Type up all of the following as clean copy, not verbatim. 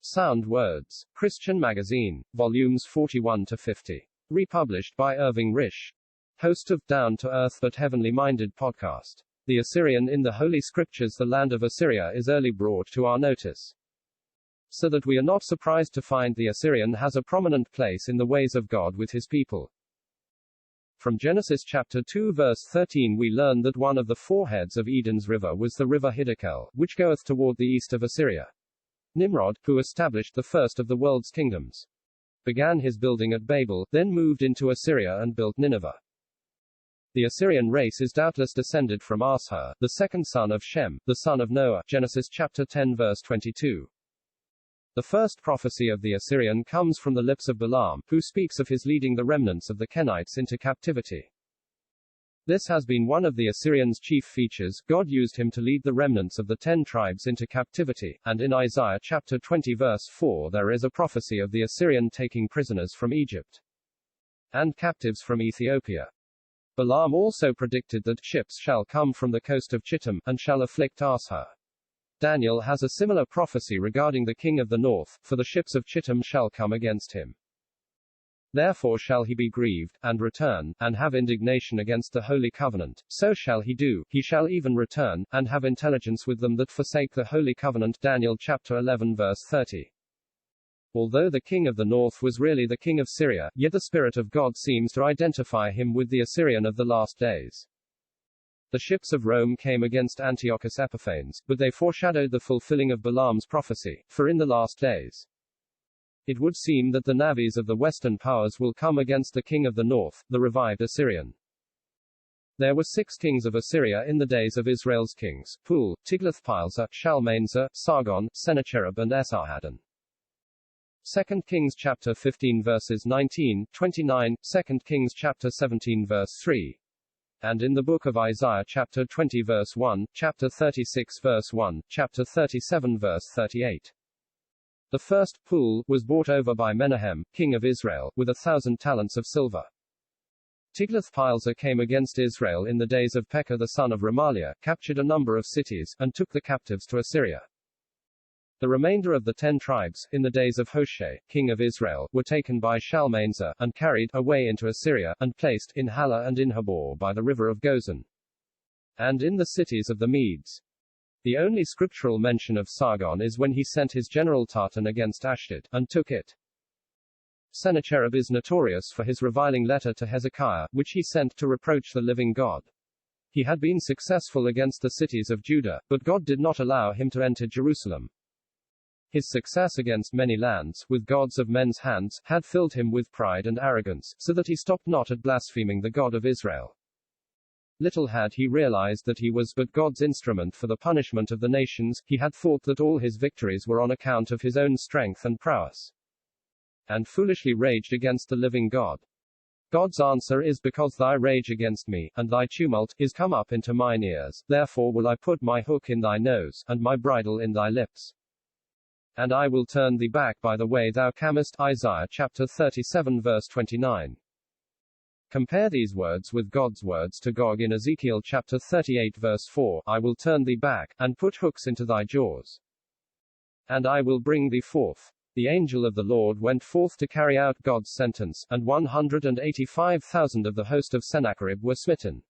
Sound Words. Christian Magazine. Volumes 41 to 50. Republished by Irving Risch. Host of Down to Earth but Heavenly Minded podcast. The Assyrian in the Holy Scriptures. The land of Assyria is early brought to our notice, so that we are not surprised to find the Assyrian has a prominent place in the ways of God with his people. From Genesis chapter 2 verse 13 we learn that one of the four heads of Eden's river was the river Hiddekel, which goeth toward the east of Assyria. Nimrod, who established the first of the world's kingdoms, began his building at Babel, then moved into Assyria and built Nineveh. The Assyrian race is doubtless descended from Ashur, the second son of Shem, the son of Noah. Genesis chapter 10 verse 22. The first prophecy of the Assyrian comes from the lips of Balaam, who speaks of his leading the remnants of the Kenites into captivity. This has been one of the Assyrian's chief features. God used him to lead the remnants of the 10 tribes into captivity, and in Isaiah chapter 20 verse 4 there is a prophecy of the Assyrian taking prisoners from Egypt and captives from Ethiopia. Balaam also predicted that ships shall come from the coast of Chittim, and shall afflict Ashur. Daniel has a similar prophecy regarding the king of the north, for the ships of Chittim shall come against him. Therefore shall he be grieved, and return, and have indignation against the holy covenant. So shall he do, he shall even return, and have intelligence with them that forsake the holy covenant. Daniel chapter 11 verse 30. Although the king of the north was really the king of Syria, yet the Spirit of God seems to identify him with the Assyrian of the last days. The ships of Rome came against Antiochus Epiphanes, but they foreshadowed the fulfilling of Balaam's prophecy, for in the last days it would seem that the navies of the western powers will come against the king of the north, the revived Assyrian. There were 6 kings of Assyria in the days of Israel's kings: Pul, Tiglath-Pileser, Shalmaneser, Sargon, Sennacherib and Esarhaddon. 2 Kings chapter 15 verses 19, 29, 2 Kings chapter 17 verse 3. And in the book of Isaiah chapter 20 verse 1, chapter 36 verse 1, chapter 37 verse 38. The first, Pul, was bought over by Menahem, king of Israel, with 1,000 talents of silver. Tiglath-Pileser came against Israel in the days of Pekah the son of Remaliah, captured a number of cities, and took the captives to Assyria. The remainder of the 10 tribes, in the days of Hoshea, king of Israel, were taken by Shalmaneser, and carried away into Assyria, and placed in Halah and in Habor by the river of Gozan, and in the cities of the Medes. The only scriptural mention of Sargon is when he sent his general Tartan against Ashdod, and took it. Sennacherib is notorious for his reviling letter to Hezekiah, which he sent to reproach the living God. He had been successful against the cities of Judah, but God did not allow him to enter Jerusalem. His success against many lands, with gods of men's hands, had filled him with pride and arrogance, so that he stopped not at blaspheming the God of Israel. Little had he realized that he was but God's instrument for the punishment of the nations. He had thought that all his victories were on account of his own strength and prowess, and foolishly raged against the living God. God's answer is, because thy rage against me, and thy tumult, is come up into mine ears, therefore will I put my hook in thy nose, and my bridle in thy lips. And I will turn thee back by the way thou camest. Isaiah chapter 37 verse 29. Compare these words with God's words to Gog in Ezekiel chapter 38 verse 4, I will turn thee back, and put hooks into thy jaws, and I will bring thee forth. The angel of the Lord went forth to carry out God's sentence, and 185,000 of the host of Sennacherib were smitten.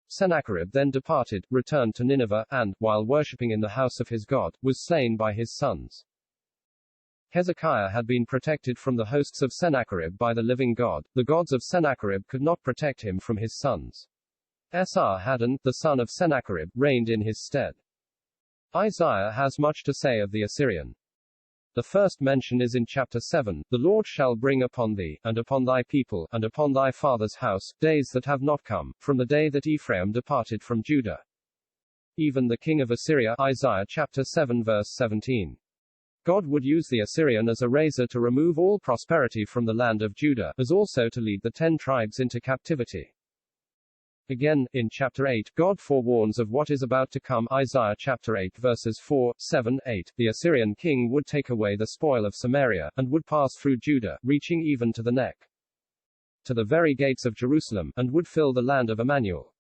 Sennacherib then departed, returned to Nineveh, and, while worshipping in the house of his God, was slain by his sons. Hezekiah had been protected from the hosts of Sennacherib by the living God. The gods of Sennacherib could not protect him from his sons. Esarhaddon, the son of Sennacherib, reigned in his stead. Isaiah has much to say of the Assyrian. The first mention is in chapter 7, The Lord shall bring upon thee, and upon thy people, and upon thy father's house, days that have not come, from the day that Ephraim departed from Judah. Even the king of Assyria. Isaiah chapter 7 verse 17. God would use the Assyrian as a razor to remove all prosperity from the land of Judah, as also to lead the 10 tribes into captivity. Again, in chapter 8, God forewarns of what is about to come. Isaiah chapter 8 verses 4, 7, 8. The Assyrian king would take away the spoil of Samaria, and would pass through Judah, reaching even to the neck, to the very gates of Jerusalem, and would fill the land of Emmanuel.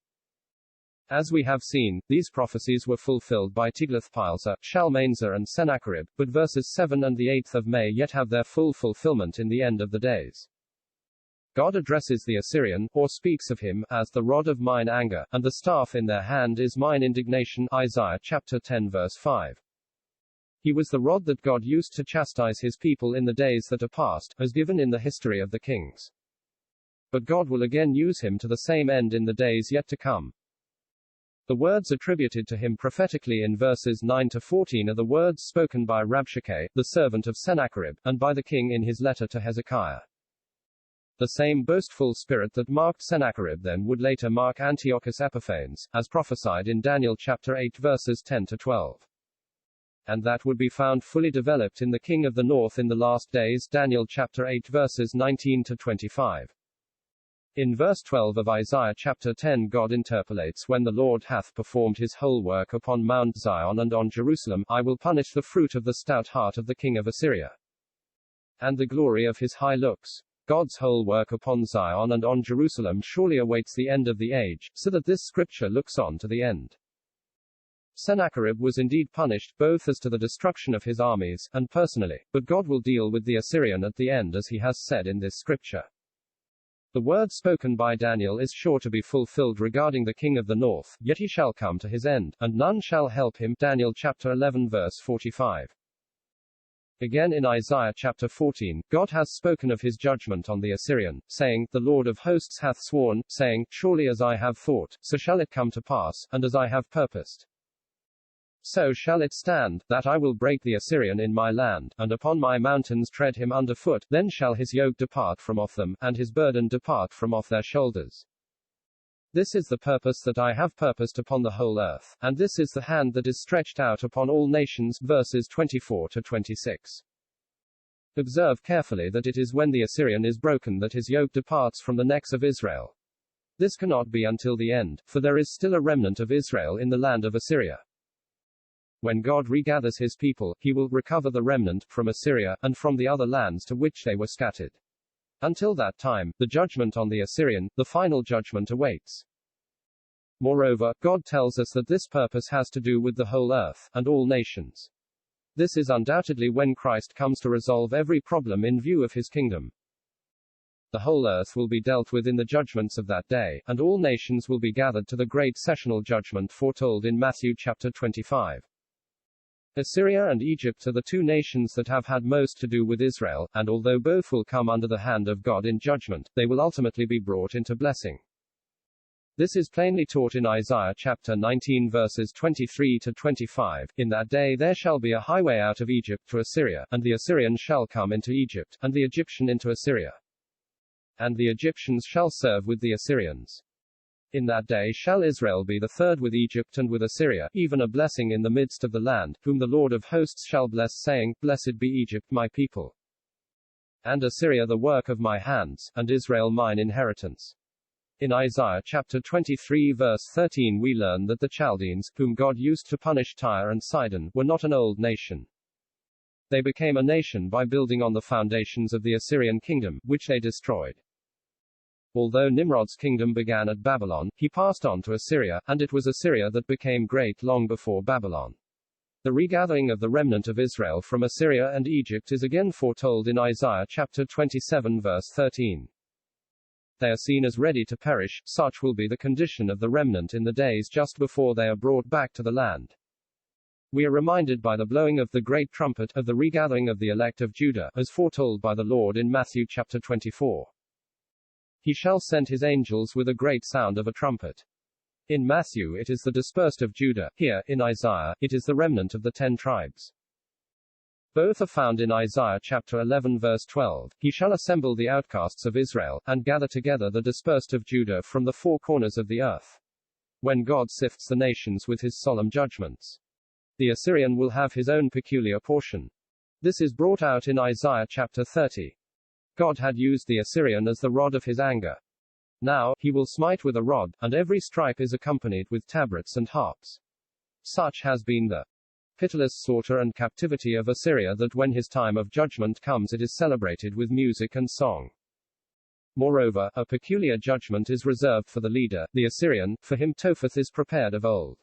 As we have seen, these prophecies were fulfilled by Tiglath-Pileser, Shalmaneser and Sennacherib, but verses 7 and the 8th of May yet have their full fulfillment in the end of the days. God addresses the Assyrian, or speaks of him, as the rod of mine anger, and the staff in their hand is mine indignation. Isaiah chapter 10 verse 5. He was the rod that God used to chastise his people in the days that are past, as given in the history of the kings. But God will again use him to the same end in the days yet to come. The words attributed to him prophetically in verses 9 to 14 are the words spoken by Rabshakeh, the servant of Sennacherib, and by the king in his letter to Hezekiah. The same boastful spirit that marked Sennacherib then would later mark Antiochus Epiphanes, as prophesied in Daniel chapter 8 verses 10 to 12. And that would be found fully developed in the king of the north in the last days. Daniel chapter 8 verses 19 to 25. In verse 12 of Isaiah chapter 10 God interpolates, when the Lord hath performed his whole work upon Mount Zion and on Jerusalem, I will punish the fruit of the stout heart of the king of Assyria, and the glory of his high looks. God's whole work upon Zion and on Jerusalem surely awaits the end of the age, so that this scripture looks on to the end. Sennacherib was indeed punished, both as to the destruction of his armies, and personally, but God will deal with the Assyrian at the end as he has said in this scripture. The word spoken by Daniel is sure to be fulfilled regarding the king of the north, yet he shall come to his end, and none shall help him. Daniel chapter 11 verse 45. Again in Isaiah chapter 14, God has spoken of his judgment on the Assyrian, saying, The Lord of hosts hath sworn, saying, Surely as I have thought, so shall it come to pass, and as I have purposed, so shall it stand, that I will break the Assyrian in my land, and upon my mountains tread him under foot. Then shall his yoke depart from off them, and his burden depart from off their shoulders. This is the purpose that I have purposed upon the whole earth, and this is the hand that is stretched out upon all nations. Verses 24 to 26. Observe carefully that it is when the Assyrian is broken that his yoke departs from the necks of Israel. This cannot be until the end, for there is still a remnant of Israel in the land of Assyria. When God regathers his people, he will recover the remnant, from Assyria, and from the other lands to which they were scattered. Until that time, the judgment on the Assyrian, the final judgment awaits. Moreover, God tells us that this purpose has to do with the whole earth, and all nations. This is undoubtedly when Christ comes to resolve every problem in view of his kingdom. The whole earth will be dealt with in the judgments of that day, and all nations will be gathered to the great sessional judgment foretold in Matthew chapter 25. Assyria and Egypt are the two nations that have had most to do with Israel, and although both will come under the hand of God in judgment, they will ultimately be brought into blessing. This is plainly taught in Isaiah chapter 19 verses 23 to 25. In that day there shall be a highway out of Egypt to Assyria, and the Assyrian shall come into Egypt, and the Egyptian into Assyria. And the Egyptians shall serve with the Assyrians. In that day shall Israel be the third with Egypt and with Assyria, even a blessing in the midst of the land, whom the Lord of hosts shall bless, saying, Blessed be Egypt my people, and Assyria the work of my hands, and Israel mine inheritance. In Isaiah chapter 23 verse 13 we learn that the Chaldeans, whom God used to punish Tyre and Sidon, were not an old nation. They became a nation by building on the foundations of the Assyrian kingdom, which they destroyed. Although Nimrod's kingdom began at Babylon, he passed on to Assyria, and it was Assyria that became great long before Babylon. The regathering of the remnant of Israel from Assyria and Egypt is again foretold in Isaiah chapter 27 verse 13. They are seen as ready to perish, such will be the condition of the remnant in the days just before they are brought back to the land. We are reminded by the blowing of the great trumpet, of the regathering of the elect of Judah, as foretold by the Lord in Matthew chapter 24. He shall send his angels with a great sound of a trumpet. In Matthew it is the dispersed of Judah, here, in Isaiah, it is the remnant of the 10 tribes. Both are found in Isaiah chapter 11 verse 12. He shall assemble the outcasts of Israel, and gather together the dispersed of Judah from the 4 corners of the earth. When God sifts the nations with his solemn judgments, the Assyrian will have his own peculiar portion. This is brought out in Isaiah chapter 30. God had used the Assyrian as the rod of his anger. Now, he will smite with a rod, and every stripe is accompanied with tabrets and harps. Such has been the pitiless slaughter and captivity of Assyria that when his time of judgment comes it is celebrated with music and song. Moreover, a peculiar judgment is reserved for the leader, the Assyrian, for him Topheth is prepared of old.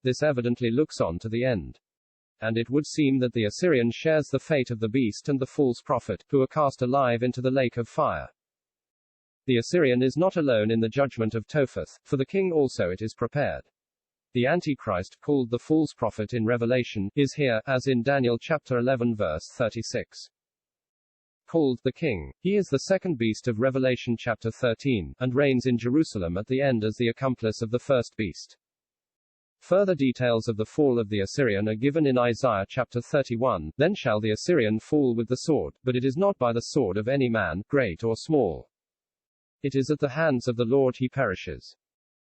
This evidently looks on to the end. And it would seem that the Assyrian shares the fate of the beast and the false prophet, who are cast alive into the lake of fire. The Assyrian is not alone in the judgment of Topheth, for the king also it is prepared. The Antichrist, called the false prophet in Revelation, is here, as in Daniel chapter 11 verse 36. Called the king. He is the second beast of Revelation chapter 13, and reigns in Jerusalem at the end as the accomplice of the first beast. Further details of the fall of the Assyrian are given in Isaiah chapter 31. Then shall the Assyrian fall with the sword, but it is not by the sword of any man, great or small. It is at the hands of the Lord he perishes.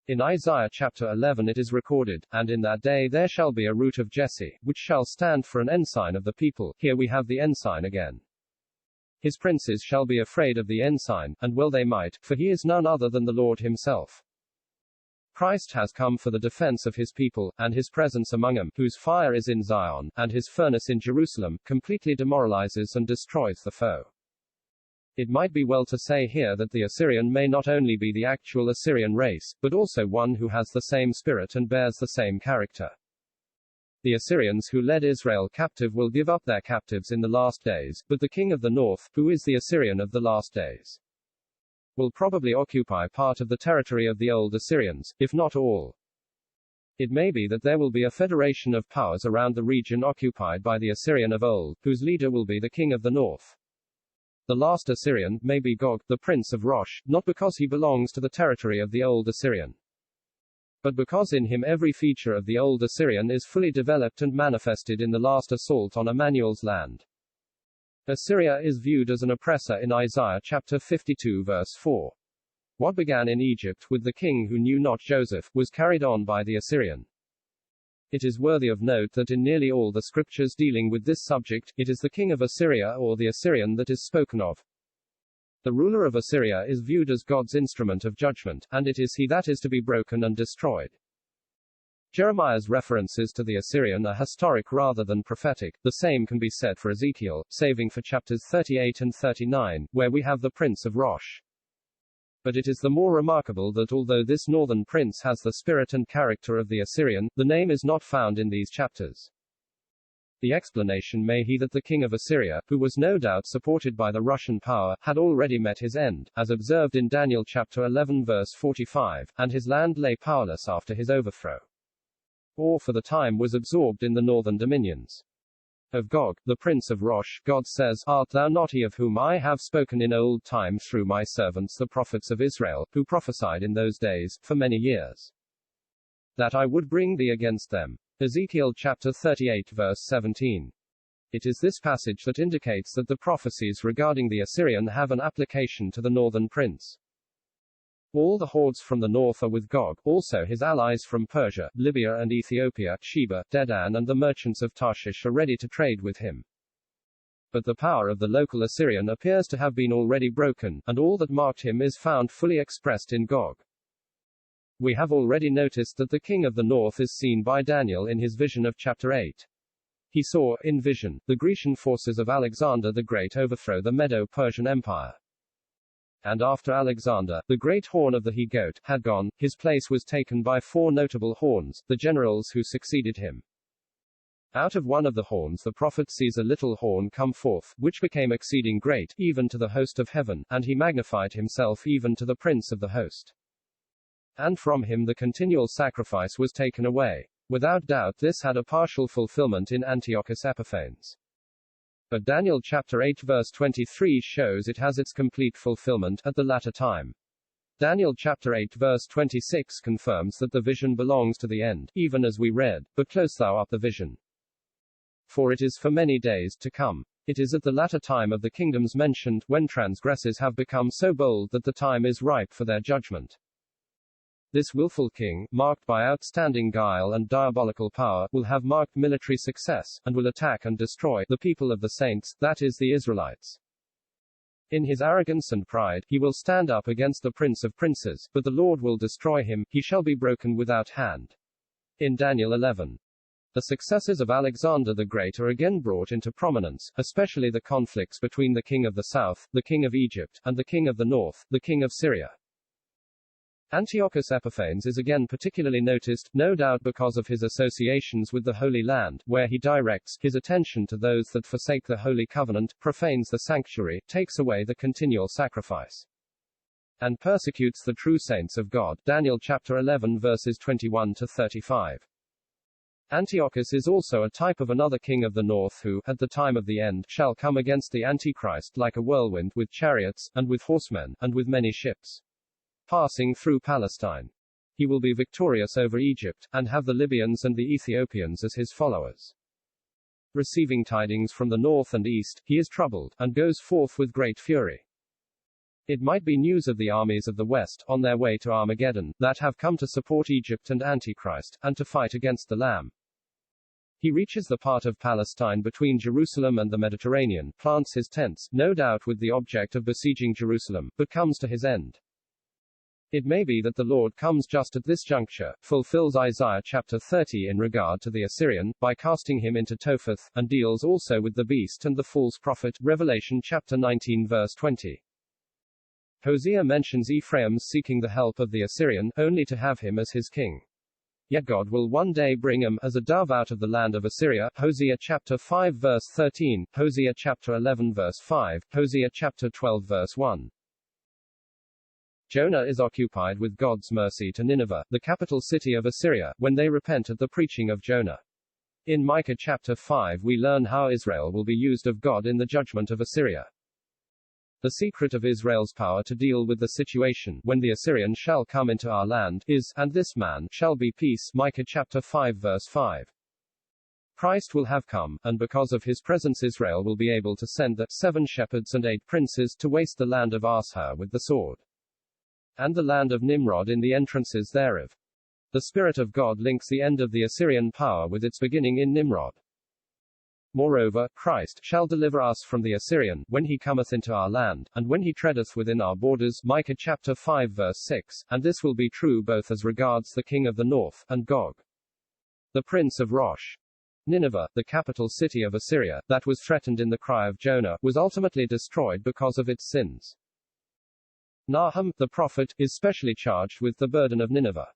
In Isaiah chapter 11 it is recorded, and in that day there shall be a root of Jesse, which shall stand for an ensign of the people. Here we have the ensign again. His princes shall be afraid of the ensign, and well they might, for he is none other than the Lord himself. Christ has come for the defense of his people, and his presence among them, whose fire is in Zion, and his furnace in Jerusalem, completely demoralizes and destroys the foe. It might be well to say here that the Assyrian may not only be the actual Assyrian race, but also one who has the same spirit and bears the same character. The Assyrians who led Israel captive will give up their captives in the last days, but the king of the north, who is the Assyrian of the last days, will probably occupy part of the territory of the old Assyrians, if not all. It may be that there will be a federation of powers around the region occupied by the Assyrian of old, whose leader will be the king of the north. The last Assyrian may be Gog, the prince of Rosh, not because he belongs to the territory of the old Assyrian, but because in him every feature of the old Assyrian is fully developed and manifested in the last assault on Emmanuel's land. Assyria is viewed as an oppressor in Isaiah chapter 52 verse 4. What began in Egypt with the king who knew not Joseph, was carried on by the Assyrian. It is worthy of note that in nearly all the scriptures dealing with this subject, it is the king of Assyria or the Assyrian that is spoken of. The ruler of Assyria is viewed as God's instrument of judgment, and it is he that is to be broken and destroyed. Jeremiah's references to the Assyrian are historic rather than prophetic. The same can be said for Ezekiel, saving for chapters 38 and 39, where we have the prince of Rosh. But it is the more remarkable that although this northern prince has the spirit and character of the Assyrian, the name is not found in these chapters. The explanation may be that the king of Assyria, who was no doubt supported by the Russian power, had already met his end, as observed in Daniel chapter 11 verse 45, and his land lay powerless after his overthrow, or for the time was absorbed in the northern dominions. Of Gog, the prince of Rosh, God says, Art thou not he of whom I have spoken in old time through my servants the prophets of Israel, who prophesied in those days, for many years, that I would bring thee against them? Ezekiel chapter 38 verse 17. It is this passage that indicates that the prophecies regarding the Assyrian have an application to the northern prince. All the hordes from the north are with Gog, also his allies from Persia, Libya and Ethiopia, Sheba, Dedan and the merchants of Tarshish are ready to trade with him. But the power of the local Assyrian appears to have been already broken, and all that marked him is found fully expressed in Gog. We have already noticed that the king of the north is seen by Daniel in his vision of chapter 8. He saw, in vision, the Grecian forces of Alexander the Great overthrow the Medo-Persian Empire. And after Alexander, the great horn of the he-goat, had gone, his place was taken by four notable horns, the generals who succeeded him. Out of one of the horns the prophet sees a little horn come forth, which became exceeding great, even to the host of heaven, and he magnified himself even to the prince of the host. And from him the continual sacrifice was taken away. Without doubt this had a partial fulfillment in Antiochus Epiphanes. But Daniel chapter 8 verse 23 shows it has its complete fulfillment at the latter time. Daniel chapter 8 verse 26 confirms that the vision belongs to the end, even as we read, but close thou up the vision, for it is for many days to come. It is at the latter time of the kingdoms mentioned, when transgressors have become so bold that the time is ripe for their judgment. This willful king, marked by outstanding guile and diabolical power, will have marked military success, and will attack and destroy the people of the saints, that is the Israelites. In his arrogance and pride, he will stand up against the prince of princes, but the Lord will destroy him, he shall be broken without hand. In Daniel 11. The successors of Alexander the Great are again brought into prominence, especially the conflicts between the king of the south, the king of Egypt, and the king of the north, the king of Syria. Antiochus Epiphanes is again particularly noticed, no doubt because of his associations with the Holy Land, where he directs his attention to those that forsake the Holy Covenant, profanes the sanctuary, takes away the continual sacrifice, and persecutes the true saints of God. Daniel chapter 11 verses 21 to 35. Antiochus is also a type of another king of the north who, at the time of the end, shall come against the Antichrist like a whirlwind, with chariots, and with horsemen, and with many ships, passing through Palestine. He will be victorious over Egypt, and have the Libyans and the Ethiopians as his followers. Receiving tidings from the north and east, he is troubled, and goes forth with great fury. It might be news of the armies of the west, on their way to Armageddon, that have come to support Egypt and Antichrist, and to fight against the Lamb. He reaches the part of Palestine between Jerusalem and the Mediterranean, plants his tents, no doubt with the object of besieging Jerusalem, but comes to his end. It may be that the Lord comes just at this juncture, fulfills Isaiah chapter 30 in regard to the Assyrian, by casting him into Topheth, and deals also with the beast and the false prophet, Revelation chapter 19 verse 20. Hosea mentions Ephraim's seeking the help of the Assyrian, only to have him as his king. Yet God will one day bring him, as a dove out of the land of Assyria, Hosea chapter 5 verse 13, Hosea chapter 11 verse 5, Hosea chapter 12 verse 1. Jonah is occupied with God's mercy to Nineveh, the capital city of Assyria, when they repent at the preaching of Jonah. In Micah chapter 5 we learn how Israel will be used of God in the judgment of Assyria. The secret of Israel's power to deal with the situation, when the Assyrian shall come into our land, is, and this man shall be peace, Micah chapter 5 verse 5. Christ will have come, and because of his presence Israel will be able to send the 7 shepherds and 8 princes to waste the land of Ashur with the sword, and the land of Nimrod in the entrances thereof. The Spirit of God links the end of the Assyrian power with its beginning in Nimrod. Moreover, Christ shall deliver us from the Assyrian, when he cometh into our land, and when he treadeth within our borders, Micah chapter 5 verse 6, and this will be true both as regards the king of the north, and Gog, the prince of Rosh. Nineveh, the capital city of Assyria, that was threatened in the cry of Jonah, was ultimately destroyed because of its sins. Nahum, the prophet, is specially charged with the burden of Nineveh.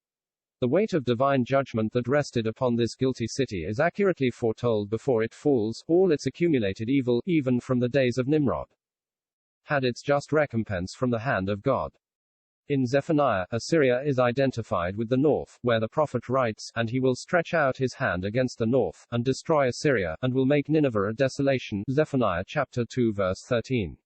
The weight of divine judgment that rested upon this guilty city is accurately foretold before it falls. All its accumulated evil, even from the days of Nimrod, had its just recompense from the hand of God. In Zephaniah, Assyria is identified with the north, where the prophet writes, "And he will stretch out his hand against the north, and destroy Assyria, and will make Nineveh a desolation." Zephaniah chapter 2 verse 13.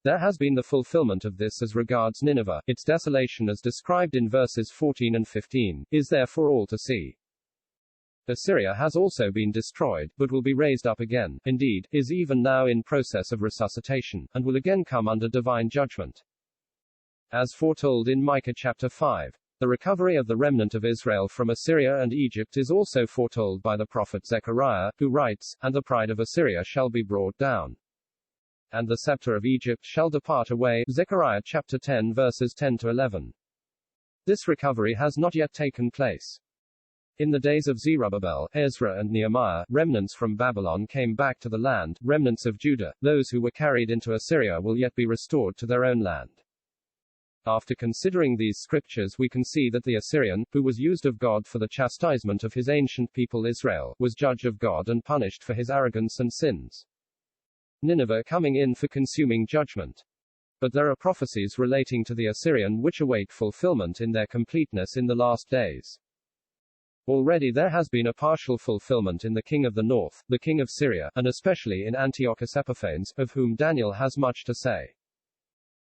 There has been the fulfillment of this as regards Nineveh. Its desolation as described in verses 14 and 15, is there for all to see. Assyria has also been destroyed, but will be raised up again, indeed, is even now in process of resuscitation, and will again come under divine judgment. As foretold in Micah chapter 5, the recovery of the remnant of Israel from Assyria and Egypt is also foretold by the prophet Zechariah, who writes, "And the pride of Assyria shall be brought down, and the scepter of Egypt shall depart away." Zechariah chapter 10 verses 10 to 11. This recovery has not yet taken place. In the days of Zerubbabel, Ezra and Nehemiah, remnants from Babylon came back to the land. Remnants of Judah, those who were carried into Assyria, will yet be restored to their own land. After considering these scriptures, we can see that the Assyrian, who was used of God for the chastisement of his ancient people Israel, was judge of God and punished for his arrogance and sins. Nineveh coming in for consuming judgment. But there are prophecies relating to the Assyrian which await fulfillment in their completeness in the last days. Already there has been a partial fulfillment in the king of the north, the king of Syria, and especially in Antiochus Epiphanes, of whom Daniel has much to say.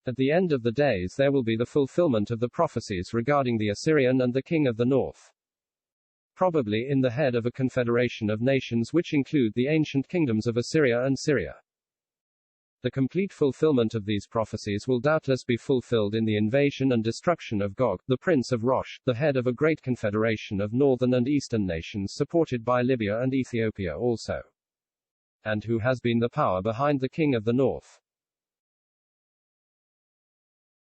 At the end of the days there will be the fulfillment of the prophecies regarding the Assyrian and the king of the north. Probably in the head of a confederation of nations which include the ancient kingdoms of Assyria and Syria. The complete fulfillment of these prophecies will doubtless be fulfilled in the invasion and destruction of Gog, the prince of Rosh, the head of a great confederation of northern and eastern nations supported by Libya and Ethiopia also, and who has been the power behind the king of the north.